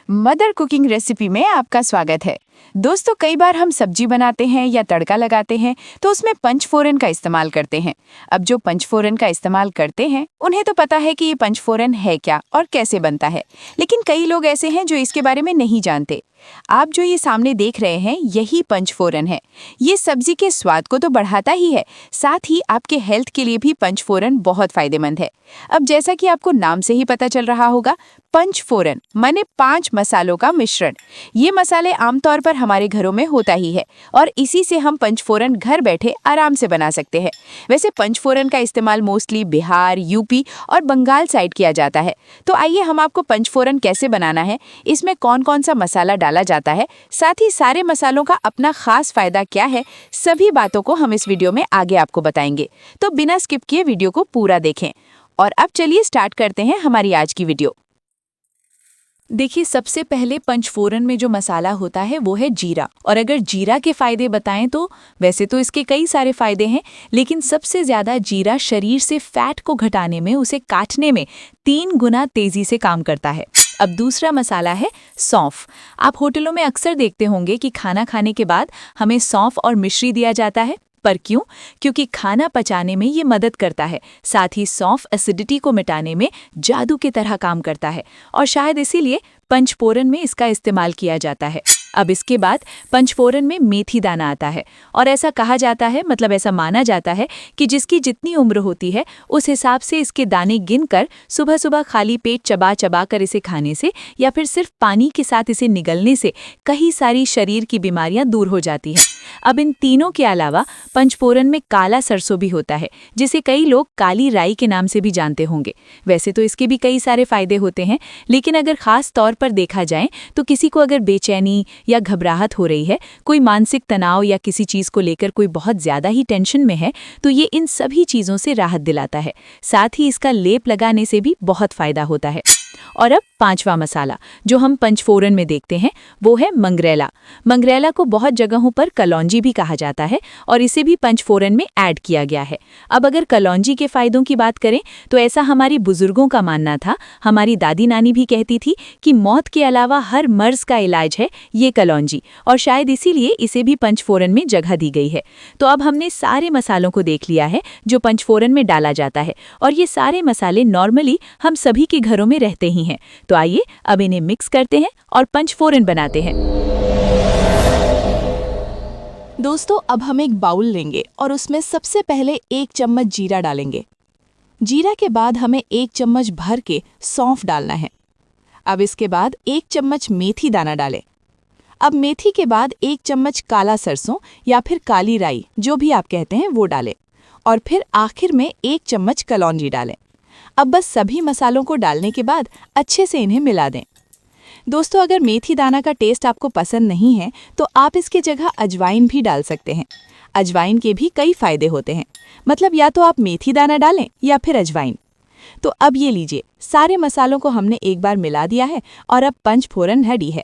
Mother cooking recipe में आपका स्वागत है। दोस्तों, कई बार हम सब्जी बनाते हैं या तड़का लगाते हैं तो उसमें पंचफोरन का इस्तेमाल करते हैं। अब जो पंचफोरन का इस्तेमाल करते हैं उन्हें तो पता है कि ये पंचफोरन है क्या और कैसे बनता है, लेकिन कई लोग ऐसे हैं जो इसके बारे में नहीं जानते। आप जो ये सामने देख रहे हैं यही पंचफोरन है। ये सब्जी के स्वाद को तो बढ़ाता ही है, साथ ही आपके हेल्थ के लिए भी पंचफोरन बहुत फायदेमंद है। अब जैसा कि आपको नाम से ही पता चल रहा होगा, पंचफोरन माने 5 मसालों का मिश्रण। ये मसाले आमतौर पर हमारे घरों में होता ही है और इसी से हम पंचफोरन घर बैठे आराम से बना सकते हैं। वैसे पंचफोरन का इस्तेमाल मोस्टली बिहार, यूपी और बंगाल साइड किया जाता है। तो आइए हम आपको पंचफोरन कैसे बनाना है, इसमें कौन कौन सा मसाला डाला जाता है, साथ ही सारे मसालों का अपना खास फायदा क्या है, सभी बातों को हम इस वीडियो में आगे आपको बताएंगे। तो बिना स्किप किए वीडियो को पूरा देखें। और अब चलिए स्टार्ट करते हैं हमारी आज की वीडियो। देखिए, सबसे पहले पंचफोरन में जो मसाला होता है वो है जीरा। और अगर जीरा के फायदे बताएं तो वैसे तो इसके कई सारे फायदे हैं, लेकिन सबसे ज्यादा जीरा शरीर से फैट को घटाने में, उसे काटने में 3 गुना तेजी से काम करता है। अब दूसरा मसाला है सौंफ। आप होटलों में अक्सर देखते होंगे कि खाना खाने के बाद हमें सौंफ और मिश्री दिया जाता है। पर क्यों? क्योंकि खाना पचाने में ये मदद करता है। साथ ही सौंफ एसिडिटी को मिटाने में जादू की तरह काम करता है और शायद इसीलिए पंचफोरन में इसका इस्तेमाल किया जाता है। अब इसके बाद पंचफोरन में मेथी दाना आता है और ऐसा कहा जाता है, मतलब ऐसा माना जाता है कि जिसकी जितनी उम्र होती है उस हिसाब से इसके दाने गिनकर सुबह सुबह खाली पेट चबा चबा कर इसे खाने से या फिर सिर्फ पानी के साथ इसे निगलने से कई सारी शरीर की बीमारियां दूर हो जाती हैं। अब इन तीनों के अलावा पंचफोरन में काला सरसों भी होता है, जिसे कई लोग काली राई के नाम से भी जानते होंगे। वैसे तो इसके भी कई सारे फायदे होते हैं, लेकिन अगर खास तौर पर देखा जाए तो किसी को अगर बेचैनी या घबराहट हो रही है, कोई मानसिक तनाव या किसी चीज को लेकर कोई बहुत ज्यादा ही टेंशन में है, तो ये इन सभी चीजों से राहत दिलाता है। साथ ही इसका लेप लगाने से भी बहुत फायदा होता है। और अब 5वां मसाला जो हम पंचफोरन में देखते हैं वो है मंगरेला। मंगरेला को बहुत जगहों पर कलौंजी भी कहा जाता है और इसे भी पंचफोरन में ऐड किया गया है। अब अगर कलौंजी के फायदों की बात करें तो ऐसा हमारी बुजुर्गों का मानना था। हमारी दादी नानी भी कहती थी कि मौत के अलावा हर मर्ज का इलाज है ये कलौंजी, और शायद इसीलिए इसे भी पंचफोरन में जगह दी गई है। तो अब हमने सारे मसालों को देख लिया है जो पंचफोरन में डाला जाता है, और ये सारे मसाले नॉर्मली हम सभी के घरों में रहते ही हैं। तो आइए अब इन्हें मिक्स करते हैं और पंचफोरन बनाते हैं। दोस्तों, अब हम एक बाउल लेंगे और उसमें सबसे पहले 1 चम्मच जीरा डालेंगे। जीरा के बाद हमें 1 चम्मच भर के सौंफ डालना है। अब इसके बाद 1 चम्मच मेथी दाना डालें। अब मेथी के बाद 1 चम्मच काला सरसों या फिर काली राई, जो भी आप कहते हैं, वो डालें। और फिर आखिर में 1 चम्मच कलौंजी डालें। अब बस सभी मसालों को डालने के बाद अच्छे से इन्हें मिला दें। दोस्तों, अगर मेथी दाना का टेस्ट आपको पसंद नहीं है तो आप इसके जगह अजवाइन भी डाल सकते हैं। अजवाइन के भी कई फायदे होते हैं, मतलब या तो आप मेथी दाना डालें या फिर अजवाइन। तो अब ये लीजिए, सारे मसालों को हमने एक बार मिला दिया है और अब पंचफोरन रेडी है।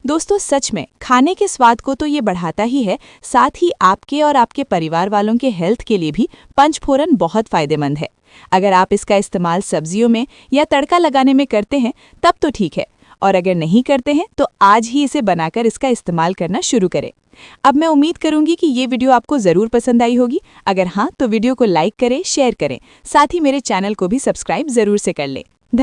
दोस्तों, सच में खाने के स्वाद को तो ये बढ़ाता ही है, साथ ही आपके और आपके परिवार वालों के हेल्थ के लिए भी पंचफोरन बहुत फायदेमंद है। अगर आप इसका इस्तेमाल सब्जियों में या तड़का लगाने में करते हैं तब तो ठीक है, और अगर नहीं करते हैं तो आज ही इसे बनाकर इसका इस्तेमाल करना शुरू करें। अब मैं उम्मीद करूंगी कि ये वीडियो आपको ज़रूर पसंद आई होगी। अगर हाँ तो वीडियो को लाइक करें, शेयर करें, साथ ही मेरे चैनल को भी सब्सक्राइब ज़रूर से कर लें।